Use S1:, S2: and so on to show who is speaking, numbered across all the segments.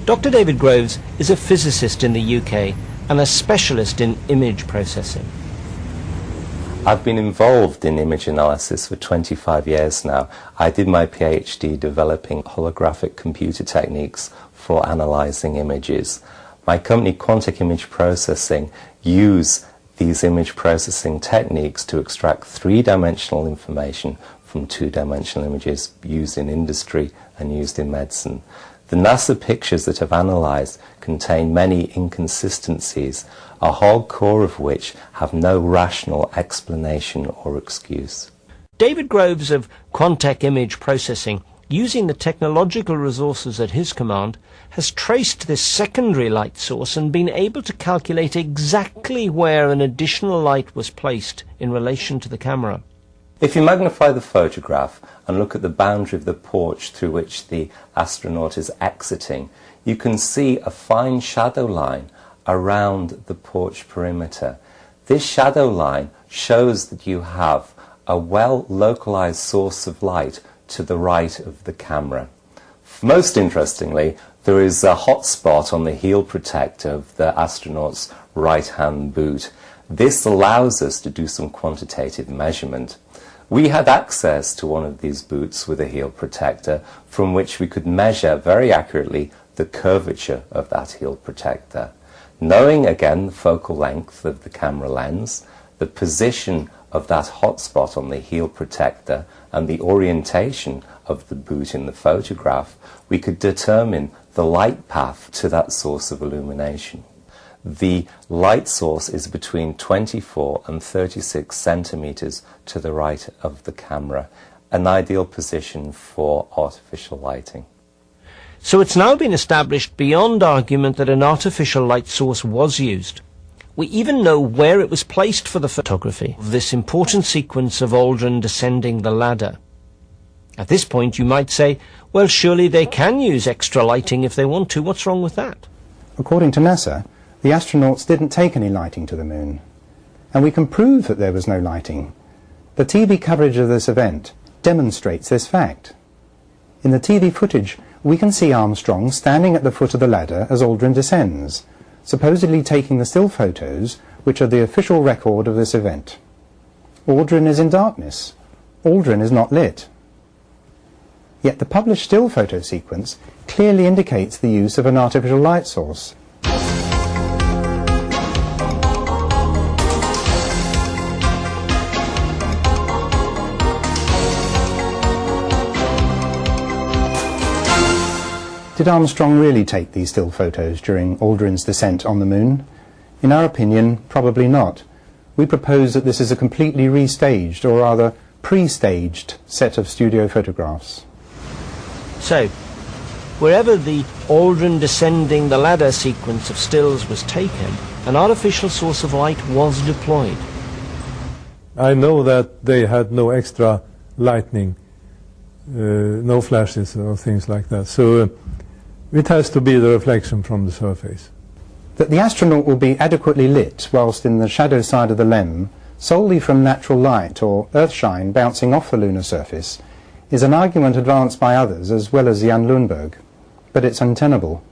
S1: Dr. David Groves is a physicist in the UK and a specialist in image processing.
S2: I've been involved in image analysis for 25 years now. I did my PhD developing holographic computer techniques for analysing images. My company, Quantic Image Processing, use these image processing techniques to extract three-dimensional information from two-dimensional images used in industry and used in medicine. The NASA pictures that I've analysed contain many inconsistencies, a whole core of which have no rational explanation or excuse.
S1: David Groves of Quantic Image Processing, using the technological resources at his command, has traced this secondary light source and been able to calculate exactly where an additional light was placed in relation to the camera.
S2: If you magnify the photograph and look at the boundary of the porch through which the astronaut is exiting, you can see a fine shadow line around the porch perimeter. This shadow line shows that you have a well-localized source of light to the right of the camera. Most interestingly, there is a hot spot on the heel protector of the astronaut's right-hand boot. This allows us to do some quantitative measurement. We had access to one of these boots with a heel protector from which we could measure very accurately the curvature of that heel protector. Knowing again the focal length of the camera lens, the position of that hotspot on the heel protector and the orientation of the boot in the photograph, we could determine the light path to that source of illumination. The light source is between 24 and 36 centimeters to the right of the camera, an ideal position for artificial lighting.
S1: So it's now been established beyond argument that an artificial light source was used. We even know where it was placed for the photography of this important sequence of Aldrin descending the ladder. At this point you might say, well, surely they can use extra lighting if they want to. What's wrong with that?
S3: According to NASA, the astronauts didn't take any lighting to the moon, and we can prove that there was no lighting. The TV coverage of this event demonstrates this fact. In the TV footage, we can see Armstrong standing at the foot of the ladder as Aldrin descends, supposedly taking the still photos which are the official record of this event. Aldrin is in darkness. Aldrin is not lit. Yet the published still photo sequence clearly indicates the use of an artificial light source. Did Armstrong really take these still photos during Aldrin's descent on the moon? In our opinion, probably not. We propose that this is a completely restaged, or rather pre-staged, set of studio photographs.
S1: So, wherever the Aldrin descending the ladder sequence of stills was taken, an artificial source of light was deployed.
S4: I know that they had no extra lightning, no flashes or things like that. So it has to be the reflection from the surface.
S3: That the astronaut will be adequately lit whilst in the shadow side of the LEM solely from natural light or earthshine bouncing off the lunar surface is an argument advanced by others as well as Jan Lundberg, but it's untenable.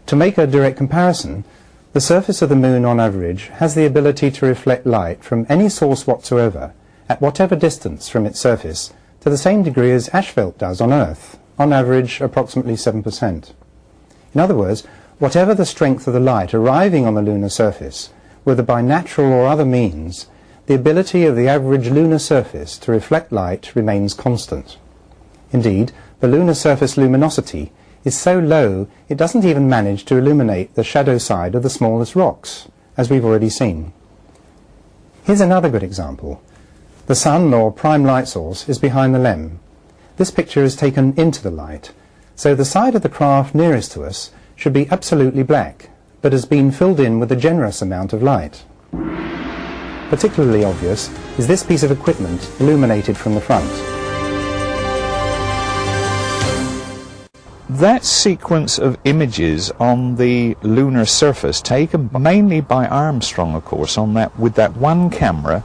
S3: To make a direct comparison, the surface of the moon on average has the ability to reflect light from any source whatsoever at whatever distance from its surface to the same degree as asphalt does on Earth, on average approximately 7%. In other words, whatever the strength of the light arriving on the lunar surface, whether by natural or other means, the ability of the average lunar surface to reflect light remains constant. Indeed, the lunar surface luminosity is so low it doesn't even manage to illuminate the shadow side of the smallest rocks, as we've already seen. Here's another good example. The sun, or prime light source, is behind the LEM. This picture is taken into the light, so the side of the craft nearest to us should be absolutely black, but has been filled in with a generous amount of light. Particularly obvious is this piece of equipment illuminated from the front.
S5: That sequence of images on the lunar surface, taken mainly by Armstrong, of course, with that one camera,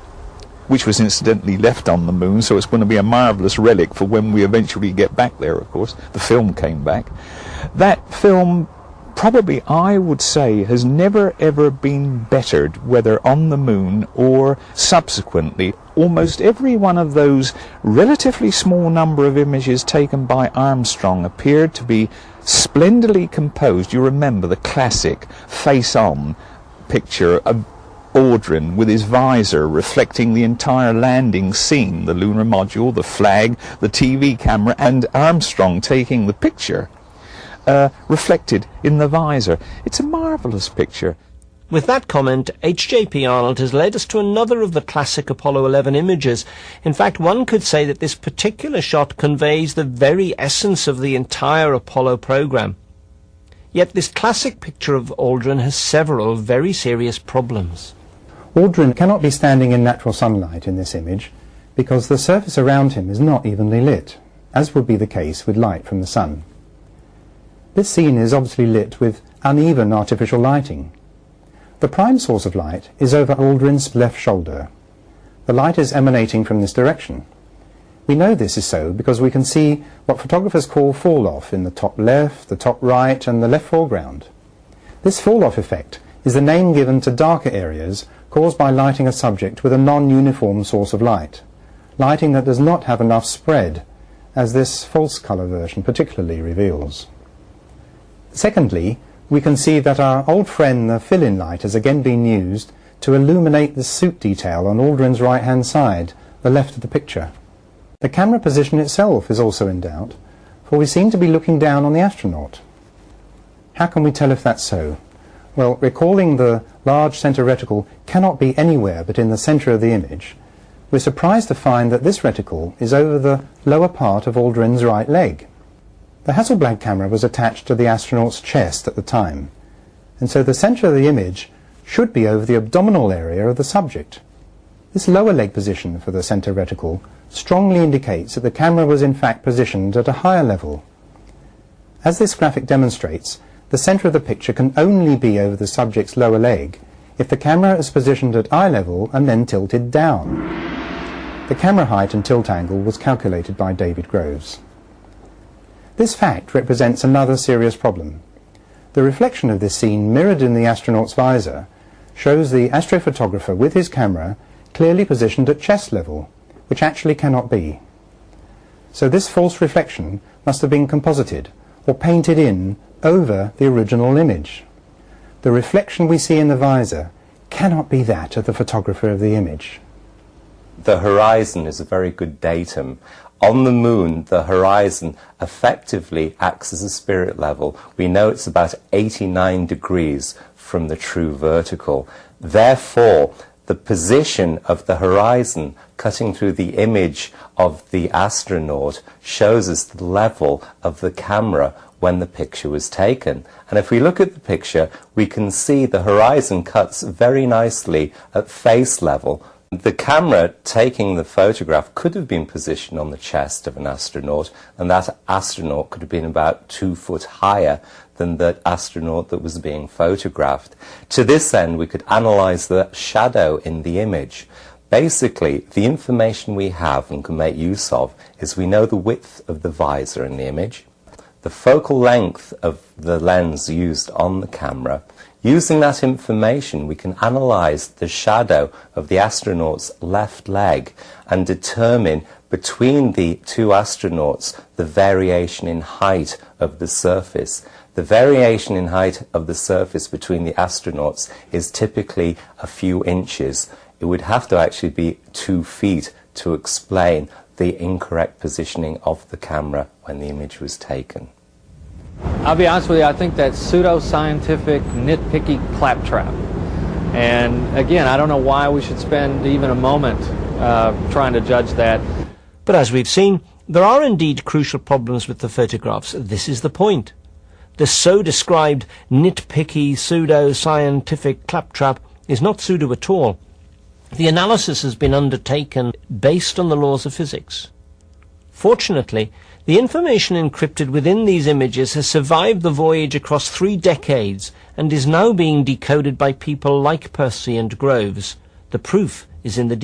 S5: which was incidentally left on the moon, so it's going to be a marvellous relic for when we eventually get back there, of course. The film came back. That film probably, I would say, has never ever been bettered, whether on the moon or subsequently. Almost every one of those relatively small number of images taken by Armstrong appeared to be splendidly composed. You remember the classic face-on picture of Aldrin with his visor reflecting the entire landing scene, the lunar module, the flag, the TV camera, and Armstrong taking the picture reflected in the visor. It's a marvellous picture.
S1: With that comment, H.J.P. Arnold has led us to another of the classic Apollo 11 images. In fact, one could say that this particular shot conveys the very essence of the entire Apollo program. Yet this classic picture of Aldrin has several very serious problems.
S3: Aldrin cannot be standing in natural sunlight in this image because the surface around him is not evenly lit, as would be the case with light from the sun. This scene is obviously lit with uneven artificial lighting. The prime source of light is over Aldrin's left shoulder. The light is emanating from this direction. We know this is so because we can see what photographers call fall-off in the top left, the top right, and the left foreground. This fall-off effect is the name given to darker areas caused by lighting a subject with a non-uniform source of light, lighting that does not have enough spread, as this false colour version particularly reveals. Secondly, we can see that our old friend the fill-in light has again been used to illuminate the suit detail on Aldrin's right-hand side, the left of the picture. The camera position itself is also in doubt, for we seem to be looking down on the astronaut. How can we tell if that's so? Well, recalling the large centre reticle cannot be anywhere but in the centre of the image, we're surprised to find that this reticle is over the lower part of Aldrin's right leg. The Hasselblad camera was attached to the astronaut's chest at the time, and so the centre of the image should be over the abdominal area of the subject. This lower leg position for the centre reticle strongly indicates that the camera was in fact positioned at a higher level. As this graphic demonstrates, the centre of the picture can only be over the subject's lower leg if the camera is positioned at eye level and then tilted down. The camera height and tilt angle was calculated by David Groves. This fact represents another serious problem. The reflection of this scene mirrored in the astronaut's visor shows the astrophotographer with his camera clearly positioned at chest level, which actually cannot be. So this false reflection must have been composited or painted in over the original image. The reflection we see in the visor cannot be that of the photographer of the image.
S2: The horizon is a very good datum. On the moon, the horizon effectively acts as a spirit level. We know it's about 89 degrees from the true vertical. Therefore, the position of the horizon cutting through the image of the astronaut shows us the level of the camera when the picture was taken. And if we look at the picture, we can see the horizon cuts very nicely at face level. The camera taking the photograph could have been positioned on the chest of an astronaut, and that astronaut could have been about 2 foot higher than the astronaut that was being photographed. To this end, we could analyze the shadow in the image. Basically, the information we have and can make use of is we know the width of the visor in the image, the focal length of the lens used on the camera. Using that information, we can analyze the shadow of the astronaut's left leg and determine between the two astronauts the variation in height of the surface. The variation in height of the surface between the astronauts is typically a few inches. It would have to actually be 2 feet to explain the incorrect positioning of the camera when the image was taken.
S6: I'll be honest with you, I think that's pseudo-scientific, nitpicky claptrap. And again, I don't know why we should spend even a moment trying to judge that.
S1: But as we've seen, there are indeed crucial problems with the photographs. This is the point. The so-described nitpicky, pseudo-scientific claptrap is not pseudo at all. The analysis has been undertaken based on the laws of physics. Fortunately, the information encrypted within these images has survived the voyage across 3 decades and is now being decoded by people like Percy and Groves. The proof is in the